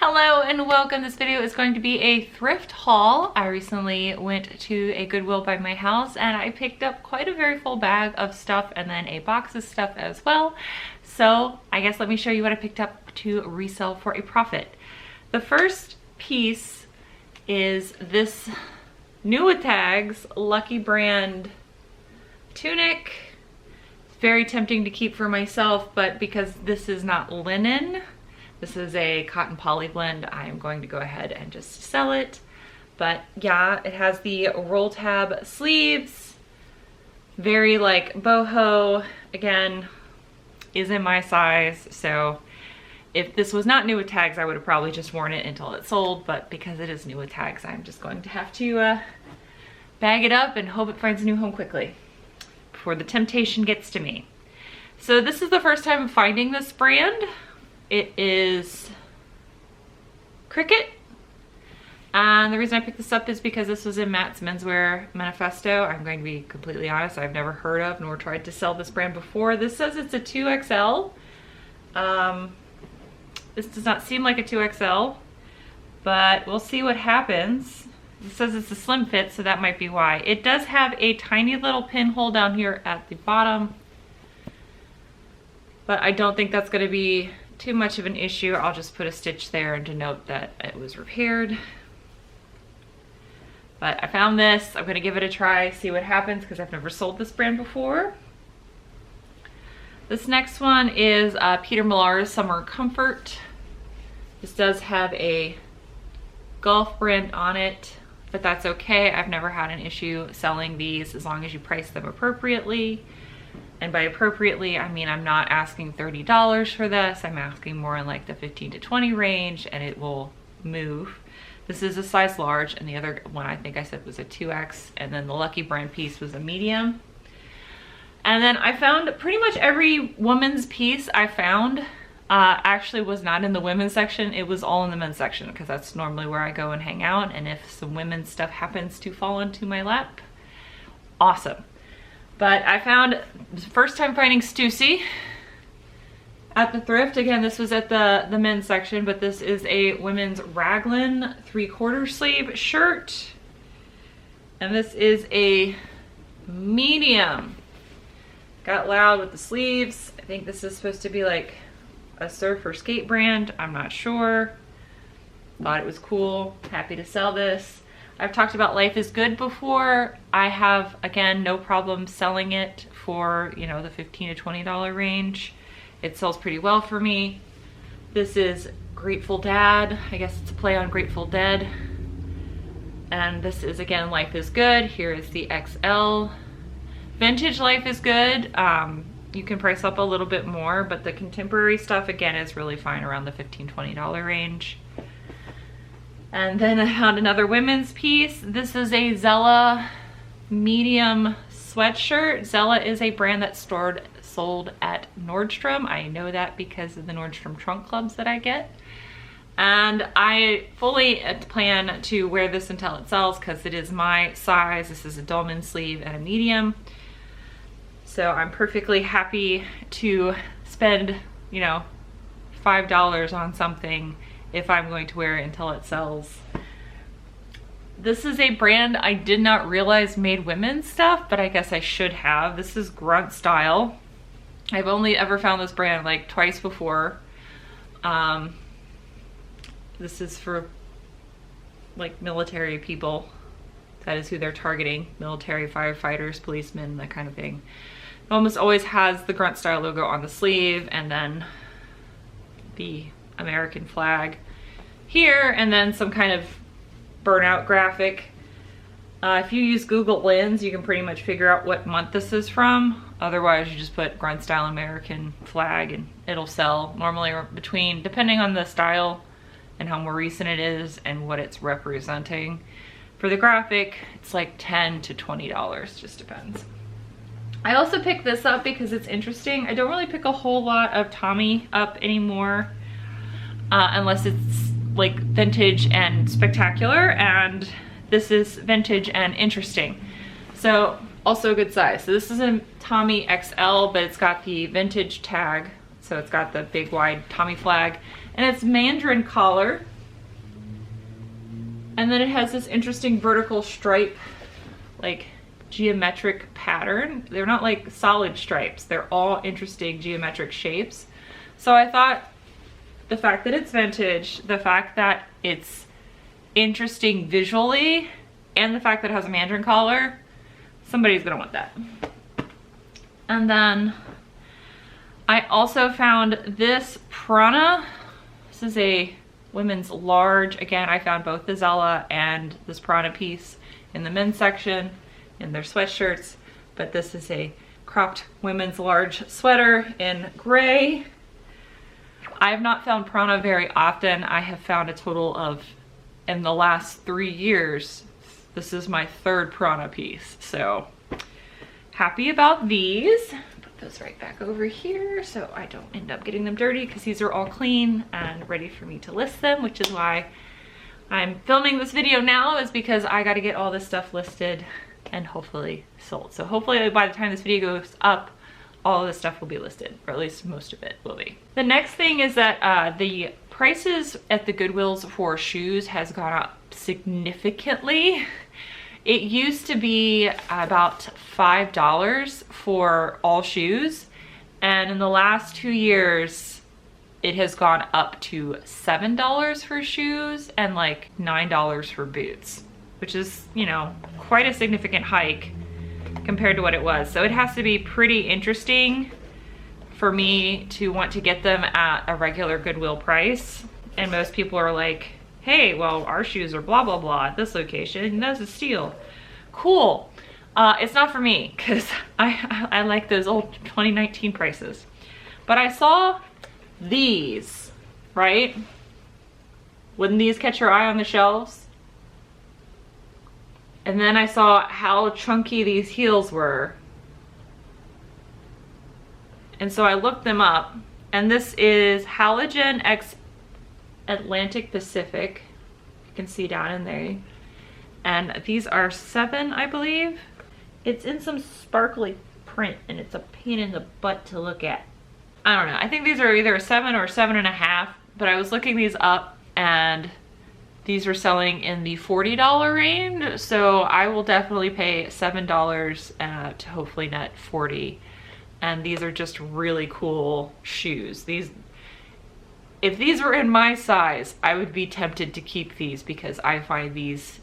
Hello and welcome. This video is going to be a thrift haul. I recently went to a Goodwill by my house and I picked up quite a very full bag of stuff and then a box of stuff as well. So I guess let me show you what I picked up to resell for a profit. The first piece is this new with tags Lucky brand tunic. It's very tempting to keep for myself, but because this is not linen, this is a cotton poly blend, I am going to go ahead and just sell it. But yeah, it has the roll tab sleeves, very like boho, again, is in my size. So if this was not new with tags, I would have probably just worn it until it sold, but because it is new with tags, I'm just going to have to bag it up and hope it finds a new home quickly before the temptation gets to me. So this is the first time finding this brand. It is Cricket, and the reason I picked this up is because this was in Matt's menswear manifesto. I'm going to be completely honest, I've never heard of nor tried to sell this brand before. This says it's a 2XL. This does not seem like a 2XL, but we'll see what happens. It says it's a slim fit, so that might be why. It does have a tiny little pinhole down here at the bottom, but I don't think that's going to be too much of an issue. I'll just put a stitch there and denote that it was repaired. But I found this. I'm gonna give it a try, see what happens, because I've never sold this brand before. This next one is Peter Millar's Summer Comfort. This does have a golf brand on it, but that's okay. I've never had an issue selling these as long as you price them appropriately. And by appropriately, I mean I'm not asking $30 for this. I'm asking more in like the 15 to 20 range, and it will move. This is a size large, and the other one I think I said was a 2X, and then the Lucky brand piece was a medium. And then I found pretty much every woman's piece I found actually was not in the women's section. It was all in the men's section, because that's normally where I go and hang out. And if some women's stuff happens to fall into my lap, awesome. But I found, first time finding Stussy at the thrift. Again, this was at the men's section, but this is a women's raglan 3/4 sleeve shirt. And this is a medium. Got loud with the sleeves. I think this is supposed to be like a surf or skate brand. I'm not sure. Thought it was cool. Happy to sell this. I've talked about Life is Good before. I have, again, no problem selling it for, you know, the $15 to $20 range. It sells pretty well for me. This is Grateful Dad. I guess it's a play on Grateful Dead. And this is, again, Life is Good. Here is the XL. Vintage Life is Good. You can price up a little bit more, but the contemporary stuff, again, is really fine around the $15, $20 range. And then I found another women's piece. This is a Zella medium sweatshirt. Zella is a brand that's sold at Nordstrom. I know that because of the Nordstrom trunk clubs that I get. And I fully plan to wear this until it sells, because it is my size. This is a dolman sleeve and a medium. So I'm perfectly happy to spend, you know, $5 on something if I'm going to wear it until it sells. This is a brand I did not realize made women's stuff, but I guess I should have. This is Grunt Style. I've only ever found this brand like twice before. This is for like military people. That is who they're targeting. Military, firefighters, policemen, that kind of thing. It almost always has the Grunt Style logo on the sleeve, and then the American flag here, and then some kind of burnout graphic. If you use Google Lens, you can pretty much figure out what month this is from. Otherwise, you just put Grunt Style American flag and it'll sell. Normally between, depending on the style and how more recent it is and what it's representing. For the graphic, it's like $10 to $20, just depends. I also picked this up because it's interesting. I don't really pick a whole lot of Tommy up anymore. Unless it's like vintage and spectacular, and this is vintage and interesting. So also a good size. So this is a Tommy XL, but it's got the vintage tag. So it's got the big wide Tommy flag, and it's mandarin collar. And then it has this interesting vertical stripe, like geometric pattern. They're not like solid stripes. They're all interesting geometric shapes. So I thought the fact that it's vintage, the fact that it's interesting visually, and the fact that it has a mandarin collar, somebody's gonna want that. And then I also found this Prana. This is a women's large. Again, I found both the Zella and this Prana piece in the men's section in their sweatshirts, but this is a cropped women's large sweater in gray. I have not found Prana very often. I have found a total of, in the last 3 years, this is my third Prana piece. So happy about these. Put those right back over here so I don't end up getting them dirty, because these are all clean and ready for me to list them, which is why I'm filming this video now, is because I got to get all this stuff listed and hopefully sold. So hopefully by the time this video goes up, all of this stuff will be listed, or at least most of it will be. The next thing is that the prices at the Goodwills for shoes has gone up significantly. It used to be about $5 for all shoes, and in the last 2 years it has gone up to $7 for shoes and like $9 for boots, which is, you know, quite a significant hike compared to what it was. So it has to be pretty interesting for me to want to get them at a regular Goodwill price. And most people are like, hey, well, our shoes are blah, blah, blah at this location. That's a steal. Cool. It's not for me, because I like those old 2019 prices. But I saw these, right? Wouldn't these catch your eye on the shelves? And then I saw how chunky these heels were. And so I looked them up, and this is Halogen X Atlantic Pacific. You can see down in there. And these are 7, I believe. It's in some sparkly print, and it's a pain in the butt to look at. I don't know. I think these are either a 7 or 7.5, but I was looking these up, and these are selling in the $40 range, so I will definitely pay $7 to hopefully net 40. And these are just really cool shoes. If these were in my size, I would be tempted to keep these because I find these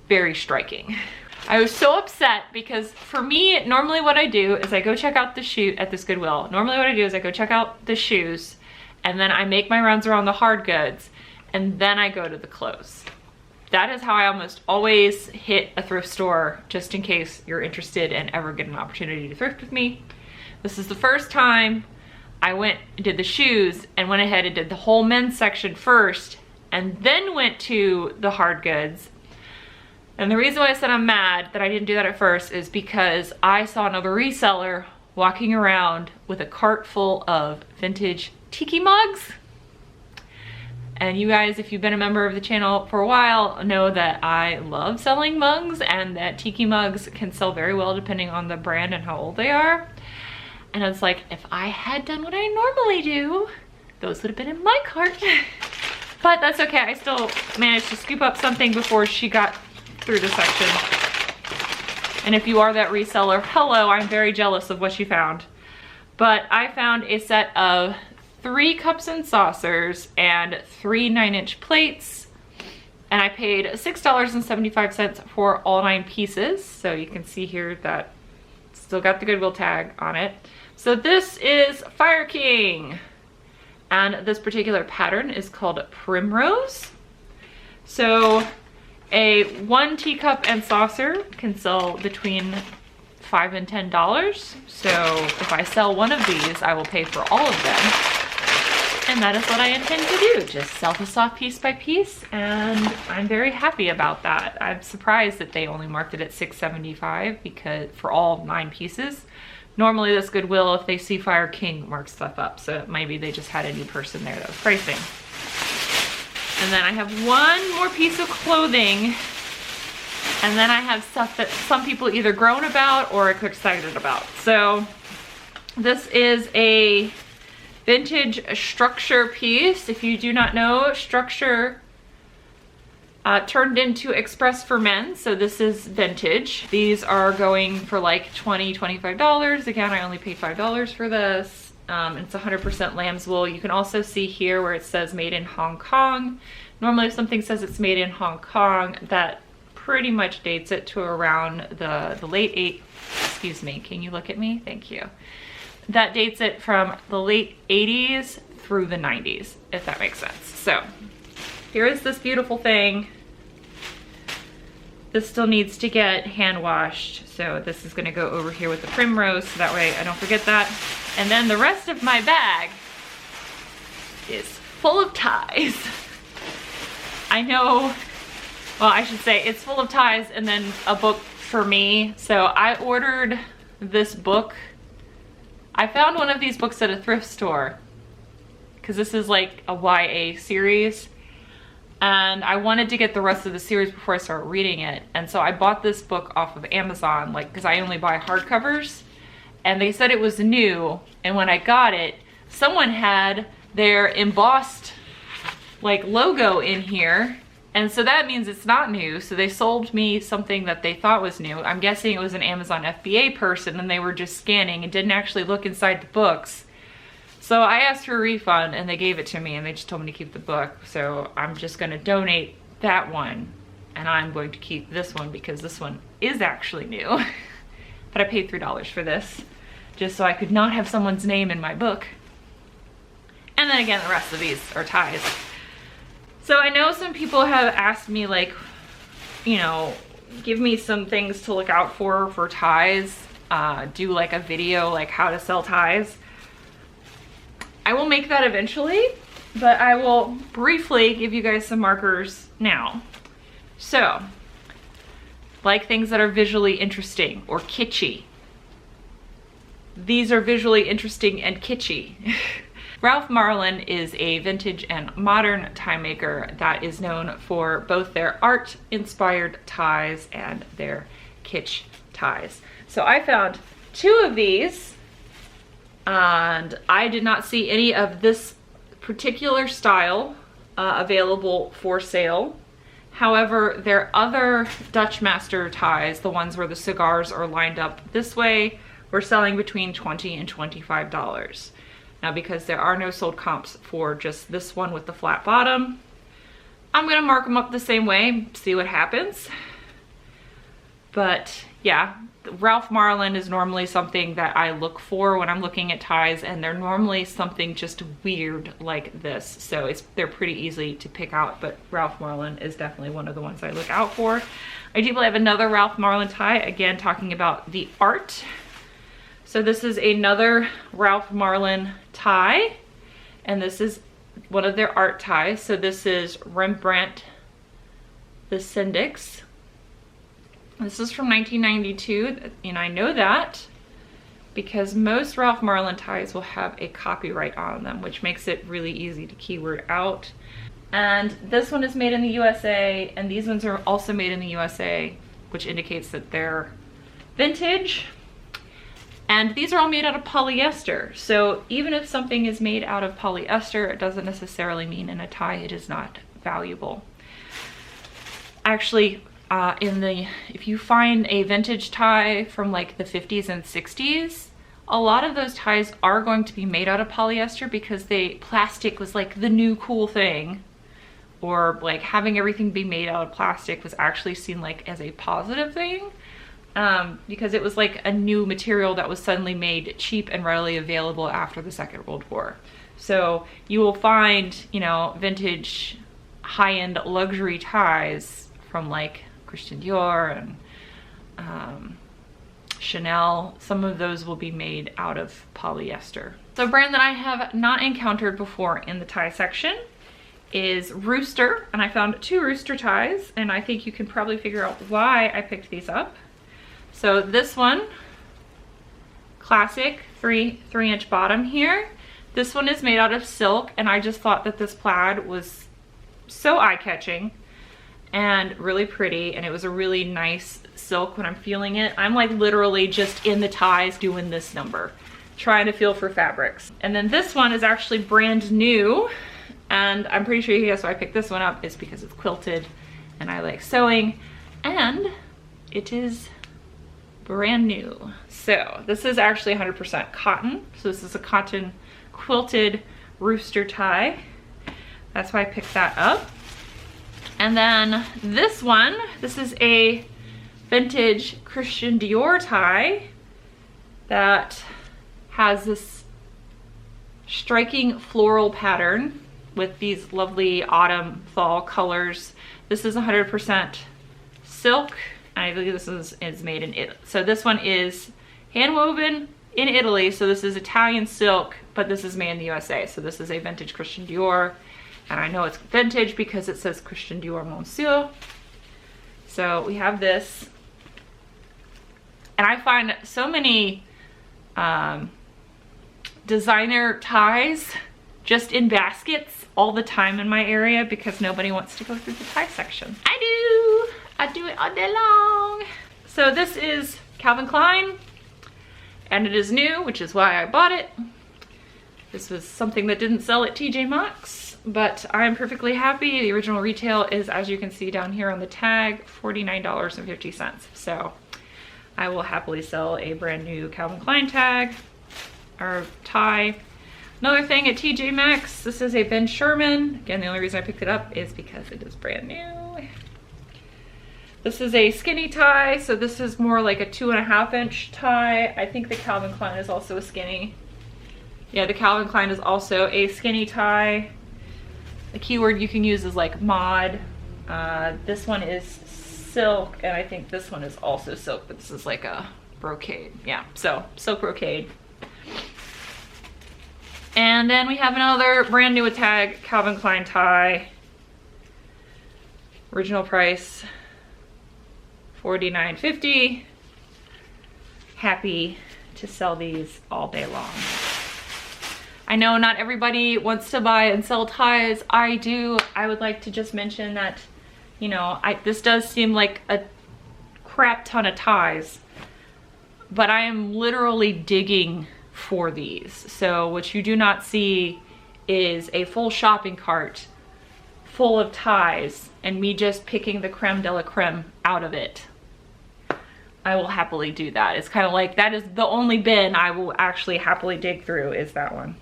very striking. I was so upset because for me, normally what I do is I go check out the shoe at this Goodwill. Normally what I do is I go check out the shoes, and then I make my runs around the hard goods, and then I go to the clothes. That is how I almost always hit a thrift store, just in case you're interested and ever get an opportunity to thrift with me. This is the first time I went and did the shoes and went ahead and did the whole men's section first, and then went to the hard goods. And the reason why I said I'm mad that I didn't do that at first is because I saw another reseller walking around with a cart full of vintage tiki mugs. And you guys, if you've been a member of the channel for a while, know that I love selling mugs, and that tiki mugs can sell very well depending on the brand and how old they are. And I was like, if I had done what I normally do, those would have been in my cart. But that's okay, I still managed to scoop up something before she got through the section. And if you are that reseller, hello, I'm very jealous of what you found. But I found a set of 3 cups and saucers and 3 9-inch plates, and I paid $6.75 for all 9 pieces. So you can see here that it's still got the Goodwill tag on it. So this is Fire King, and this particular pattern is called Primrose. So a 1 teacup and saucer can sell between $5 and $10. So if I sell one of these, I will pay for all of them. And that is what I intend to do, just sell this off piece by piece, and I'm very happy about that. I'm surprised that they only marked it at $6.75 because for all 9 pieces. Normally this Goodwill, if they see Fire King, marks stuff up, so maybe they just had a new person there that was pricing. And then I have one more piece of clothing, and then I have stuff that some people either groan about or are excited about. So this is a vintage structure piece. If you do not know, structure turned into Express for Men. So this is vintage. These are going for like $20, $25. Again, I only paid $5 for this. It's 100% lamb's wool. You can also see here where it says made in Hong Kong. Normally if something says it's made in Hong Kong, that pretty much dates it to around the late excuse me, can you look at me? Thank you. That dates it from the late 80s through the 90s, if that makes sense. So here is this beautiful thing. This still needs to get hand washed. So this is gonna go over here with the primrose, so that way I don't forget that. And then the rest of my bag is full of ties. I know, well, I should say it's full of ties and then a book for me. So I ordered this book. I found one of these books at a thrift store because this is like a YA series. And I wanted to get the rest of the series before I start reading it. And so I bought this book off of Amazon, like, because I only buy hardcovers. And they said it was new. And when I got it, someone had their embossed like logo in here. And so that means it's not new. So they sold me something that they thought was new. I'm guessing it was an Amazon FBA person and they were just scanning and didn't actually look inside the books. So I asked for a refund and they gave it to me and they just told me to keep the book. So I'm just gonna donate that one and I'm going to keep this one because this one is actually new. But I paid $3 for this just so I could not have someone's name in my book. And then again, the rest of these are ties. So I know some people have asked me, like, you know, give me some things to look out for ties. Do like a video like how to sell ties. I will make that eventually, but I will briefly give you guys some markers now. So, like things that are visually interesting or kitschy. These are visually interesting and kitschy. Ralph Marlin is a vintage and modern tie maker that is known for both their art-inspired ties and their kitsch ties. So I found 2 of these, and I did not see any of this particular style available for sale. However, their other Dutch Master ties, the ones where the cigars are lined up this way, were selling between $20 and $25. Now, because there are no sold comps for just this one with the flat bottom, I'm gonna mark them up the same way, see what happens. But yeah, Ralph Marlin is normally something that I look for when I'm looking at ties, and they're normally something just weird like this. So they're pretty easy to pick out, but Ralph Marlin is definitely one of the ones I look out for. I do have another Ralph Marlin tie, again talking about the art. So this is another Ralph Marlin tie, and this is one of their art ties. So this is Rembrandt the Syndics. This is from 1992, and I know that because most Ralph Marlin ties will have a copyright on them, which makes it really easy to keyword out. And this one is made in the USA, and these ones are also made in the USA, which indicates that they're vintage. And these are all made out of polyester. So even if something is made out of polyester, it doesn't necessarily mean in a tie it is not valuable. Actually, if you find a vintage tie from like the 50s and 60s, a lot of those ties are going to be made out of polyester because plastic was like the new cool thing, or like having everything be made out of plastic was actually seen like as a positive thing. Because it was like a new material that was suddenly made cheap and readily available after the Second World War. So you will find, you know, vintage high-end luxury ties from like Christian Dior and Chanel. Some of those will be made out of polyester. So a brand that I have not encountered before in the tie section is Rooster, and I found 2 Rooster ties, and I think you can probably figure out why I picked these up. So this one, classic 3-inch bottom here. This one is made out of silk, and I just thought that this plaid was so eye-catching and really pretty, and it was a really nice silk when I'm feeling it. I'm like literally just in the ties doing this number, trying to feel for fabrics. And then this one is actually brand new, and I'm pretty sure you guess why I picked this one up is because it's quilted and I like sewing, and it is brand new. So this is actually 100% cotton. So this is a cotton quilted rooster tie. That's why I picked that up. And then this one, this is a vintage Christian Dior tie that has this striking floral pattern with these lovely autumn fall colors. This is 100% silk, and I believe this is made in Italy. So this one is hand woven in Italy. So this is Italian silk, but this is made in the USA. So this is a vintage Christian Dior, and I know it's vintage because it says Christian Dior Monsieur. So we have this, and I find so many designer ties just in baskets all the time in my area because nobody wants to go through the tie section. I do it all day long. So this is Calvin Klein, and it is new, which is why I bought it. This was something that didn't sell at TJ Maxx, but I'm perfectly happy. The original retail is, as you can see down here on the tag, $49.50. So I will happily sell a brand new Calvin Klein tag or tie. Another thing at TJ Maxx, this is a Ben Sherman. Again, the only reason I picked it up is because it is brand new. This is a skinny tie, so this is more like a 2.5 inch tie. I think the Calvin Klein is also a skinny. Yeah, the Calvin Klein is also a skinny tie. The keyword you can use is like mod. This one is silk, and I think this one is also silk, but this is like a brocade. Yeah, so silk brocade. And then we have another brand new tag Calvin Klein tie. Original price $49.50. Happy to sell these all day long. I know not everybody wants to buy and sell ties. I do. I would like to just mention that, you know, this does seem like a crap ton of ties, but I am literally digging for these. So what you do not see is a full shopping cart full of ties and me just picking the creme de la creme out of it. I will happily do that. It's kind of like, that is the only bin I will actually happily dig through, is that one.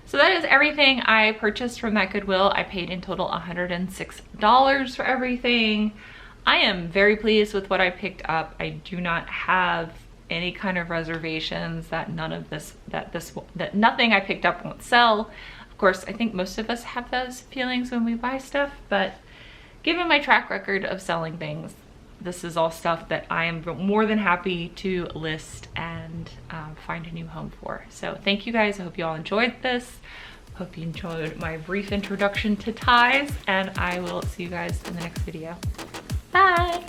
So that is everything I purchased from that Goodwill. I paid in total $106 for everything. I am very pleased with what I picked up. I do not have any kind of reservations that nothing I picked up won't sell. Of course, I think most of us have those feelings when we buy stuff, but given my track record of selling things, this is all stuff that I am more than happy to list and find a new home for. So thank you guys. I hope you all enjoyed this. Hope you enjoyed my brief introduction to ties, and I will see you guys in the next video. Bye.